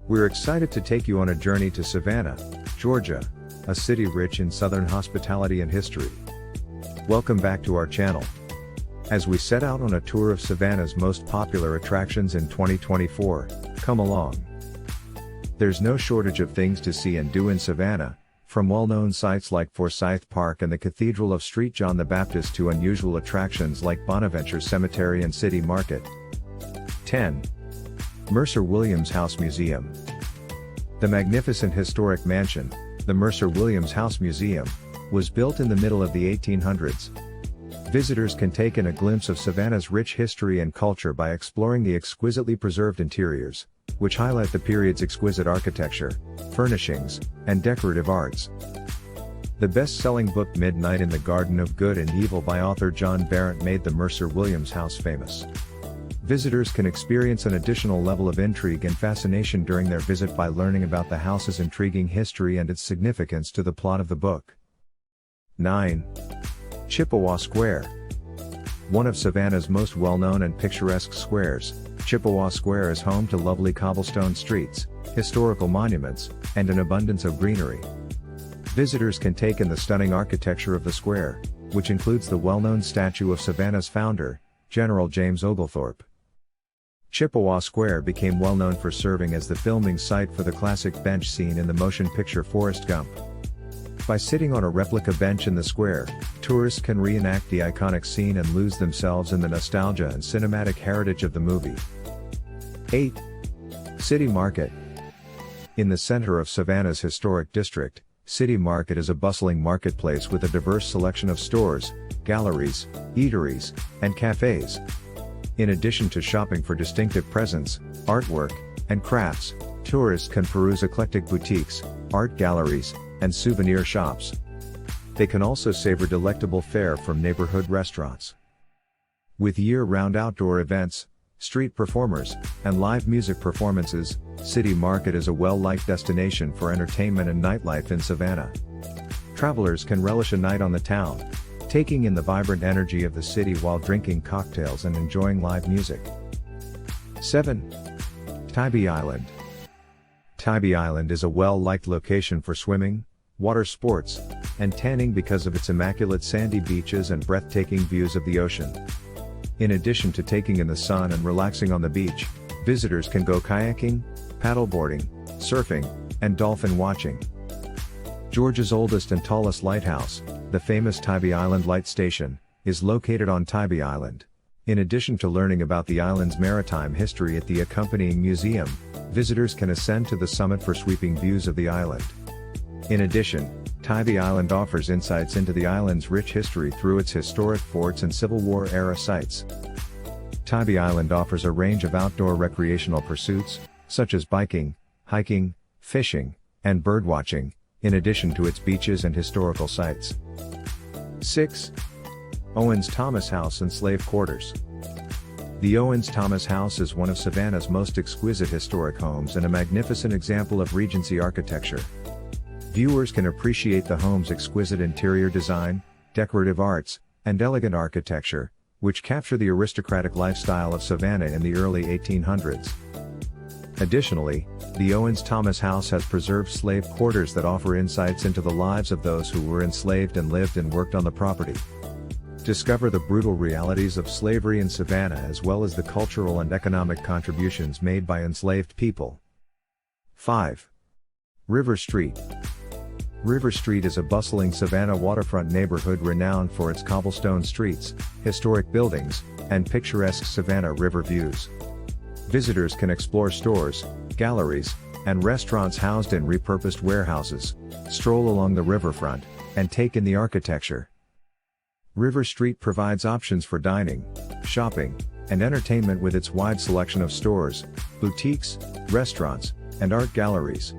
We're excited to take you on a journey to Savannah, Georgia, a city rich in Southern hospitality and history. Welcome back to our channel. As we set out on a tour of Savannah's most popular attractions in 2024, come along. There's no shortage of things to see and do in Savannah, from well-known sites like Forsyth Park and the Cathedral of St. John the Baptist to unusual attractions like Bonaventure Cemetery and City Market. 10. Mercer Williams House Museum. The magnificent historic mansion, the Mercer Williams House Museum, was built in the middle of the 1800s. Visitors can take in a glimpse of Savannah's rich history and culture by exploring the exquisitely preserved interiors, which highlight the period's exquisite architecture, furnishings, and decorative arts. The best-selling book Midnight in the Garden of Good and Evil by author John Barrett made the Mercer Williams House famous. Visitors can experience an additional level of intrigue and fascination during their visit by learning about the house's intriguing history and its significance to the plot of the book. 9. Chippewa Square. One of Savannah's most well-known and picturesque squares, Chippewa Square is home to lovely cobblestone streets, historical monuments, and an abundance of greenery. Visitors can take in the stunning architecture of the square, which includes the well-known statue of Savannah's founder, General James Oglethorpe. Chippewa Square became well known for serving as the filming site for the classic bench scene in the motion picture Forrest Gump. By sitting on a replica bench in the square, tourists can reenact the iconic scene and lose themselves in the nostalgia and cinematic heritage of the movie. 8. City Market. In the center of Savannah's historic district, City Market is a bustling marketplace with a diverse selection of stores, galleries, eateries, and cafes. In addition to shopping for distinctive presents, artwork, and crafts, tourists can peruse eclectic boutiques, art galleries, and souvenir shops. They can also savor delectable fare from neighborhood restaurants. With year-round outdoor events, street performers, and live music performances, City Market is a well-liked destination for entertainment and nightlife in Savannah. Travelers can relish a night on the town, taking in the vibrant energy of the city while drinking cocktails and enjoying live music. 7. Tybee Island. Tybee Island is a well-liked location for swimming, water sports, and tanning because of its immaculate sandy beaches and breathtaking views of the ocean. In addition to taking in the sun and relaxing on the beach, visitors can go kayaking, paddleboarding, surfing, and dolphin watching. Georgia's oldest and tallest lighthouse, the famous Tybee Island Light Station, is located on Tybee Island. In addition to learning about the island's maritime history at the accompanying museum, visitors can ascend to the summit for sweeping views of the island. In addition, Tybee Island offers insights into the island's rich history through its historic forts and Civil War-era sites. Tybee Island offers a range of outdoor recreational pursuits, such as biking, hiking, fishing, and birdwatching, in addition to its beaches and historical sites. 6. Owens-Thomas House and Slave Quarters. The Owens-Thomas House is one of Savannah's most exquisite historic homes and a magnificent example of Regency architecture. Viewers can appreciate the home's exquisite interior design, decorative arts, and elegant architecture, which capture the aristocratic lifestyle of Savannah in the early 1800s. Additionally, the Owens-Thomas House has preserved slave quarters that offer insights into the lives of those who were enslaved and lived and worked on the property. Discover the brutal realities of slavery in Savannah as well as the cultural and economic contributions made by enslaved people. 5. River Street. River Street is a bustling Savannah waterfront neighborhood renowned for its cobblestone streets, historic buildings, and picturesque Savannah River views. Visitors can explore stores, galleries, and restaurants housed in repurposed warehouses, stroll along the riverfront, and take in the architecture. River Street provides options for dining, shopping, and entertainment with its wide selection of stores, boutiques, restaurants, and art galleries.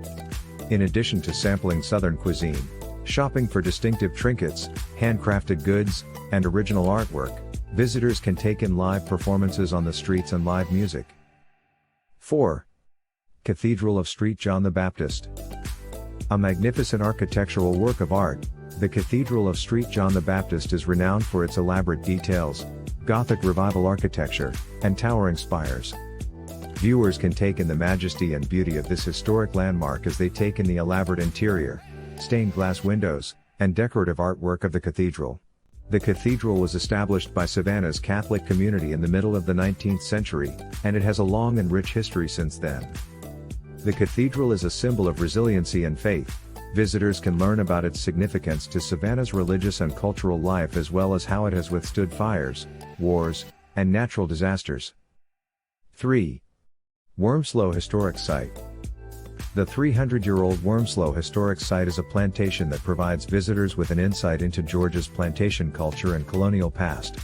In addition to sampling Southern cuisine, shopping for distinctive trinkets, handcrafted goods, and original artwork, visitors can take in live performances on the streets and live music. 4. Cathedral of St. John the Baptist. A magnificent architectural work of art, the Cathedral of St. John the Baptist is renowned for its elaborate details, Gothic Revival architecture, and towering spires. Viewers can take in the majesty and beauty of this historic landmark as they take in the elaborate interior, stained glass windows, and decorative artwork of the cathedral. The cathedral was established by Savannah's Catholic community in the middle of the 19th century, and it has a long and rich history since then. The cathedral is a symbol of resiliency and faith. Visitors can learn about its significance to Savannah's religious and cultural life as well as how it has withstood fires, wars, and natural disasters. 3. Wormslow Historic Site. The 300-year-old Wormslow Historic Site is a plantation that provides visitors with an insight into Georgia's plantation culture and colonial past.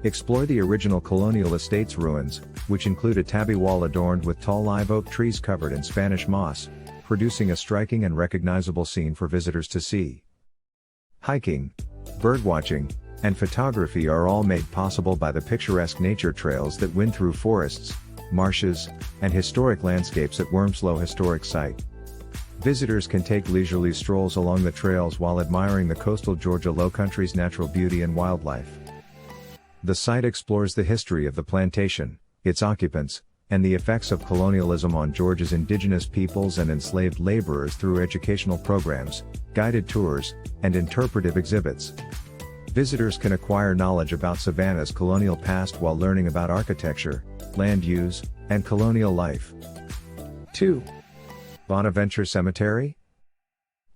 Explore the original colonial estate's ruins, which include a tabby wall adorned with tall live oak trees covered in Spanish moss, producing a striking and recognizable scene for visitors to see. Hiking, birdwatching, and photography are all made possible by the picturesque nature trails that wind through forests, marshes, and historic landscapes at Wormslow Historic Site. Visitors can take leisurely strolls along the trails while admiring the coastal Georgia Lowcountry's natural beauty and wildlife. The site explores the history of the plantation, its occupants, and the effects of colonialism on Georgia's indigenous peoples and enslaved laborers through educational programs, guided tours, and interpretive exhibits. Visitors can acquire knowledge about Savannah's colonial past while learning about architecture, land use, and colonial life. 2. Bonaventure Cemetery.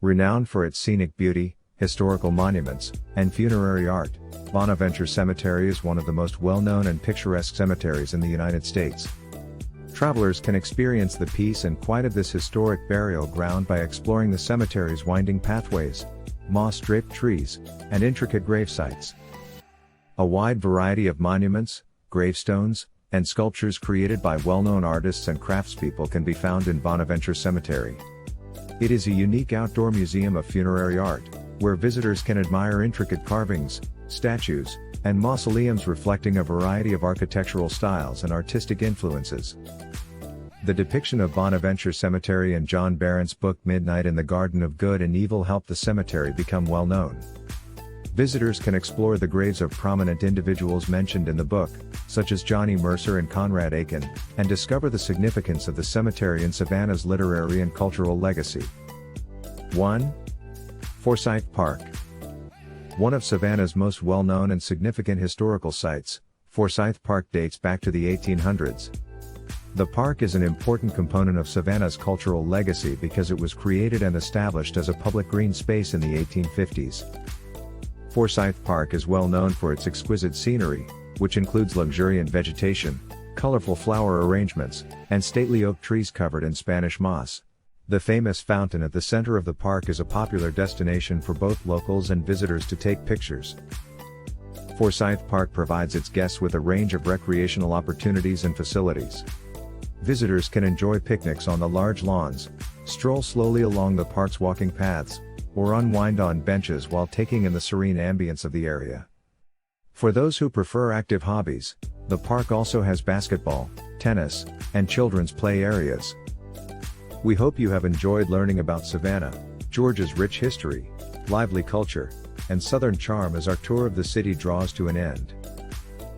Renowned for its scenic beauty, historical monuments, and funerary art, Bonaventure Cemetery is one of the most well-known and picturesque cemeteries in the United States. Travelers can experience the peace and quiet of this historic burial ground by exploring the cemetery's winding pathways, moss-draped trees, and intricate grave sites. A wide variety of monuments, gravestones, and sculptures created by well-known artists and craftspeople can be found in Bonaventure Cemetery. It is a unique outdoor museum of funerary art, where visitors can admire intricate carvings, statues, and mausoleums reflecting a variety of architectural styles and artistic influences. The depiction of Bonaventure Cemetery in John Barron's book Midnight in the Garden of Good and Evil helped the cemetery become well known. Visitors can explore the graves of prominent individuals mentioned in the book, such as Johnny Mercer and Conrad Aiken, and discover the significance of the cemetery in Savannah's literary and cultural legacy. 1. Forsyth Park. One of Savannah's most well-known and significant historical sites, Forsyth Park dates back to the 1800s. The park is an important component of Savannah's cultural legacy because it was created and established as a public green space in the 1850s. Forsyth Park is well known for its exquisite scenery, which includes luxuriant vegetation, colorful flower arrangements, and stately oak trees covered in Spanish moss. The famous fountain at the center of the park is a popular destination for both locals and visitors to take pictures. Forsyth Park provides its guests with a range of recreational opportunities and facilities. Visitors can enjoy picnics on the large lawns, stroll slowly along the park's walking paths, or unwind on benches while taking in the serene ambience of the area. For those who prefer active hobbies, the park also has basketball, tennis, and children's play areas. We hope you have enjoyed learning about Savannah, Georgia's rich history, lively culture, and southern charm as our tour of the city draws to an end.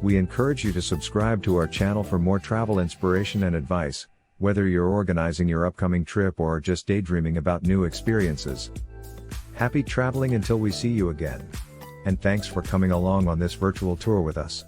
We encourage you to subscribe to our channel for more travel inspiration and advice, whether you're organizing your upcoming trip or just daydreaming about new experiences. Happy traveling until we see you again. And thanks for coming along on this virtual tour with us.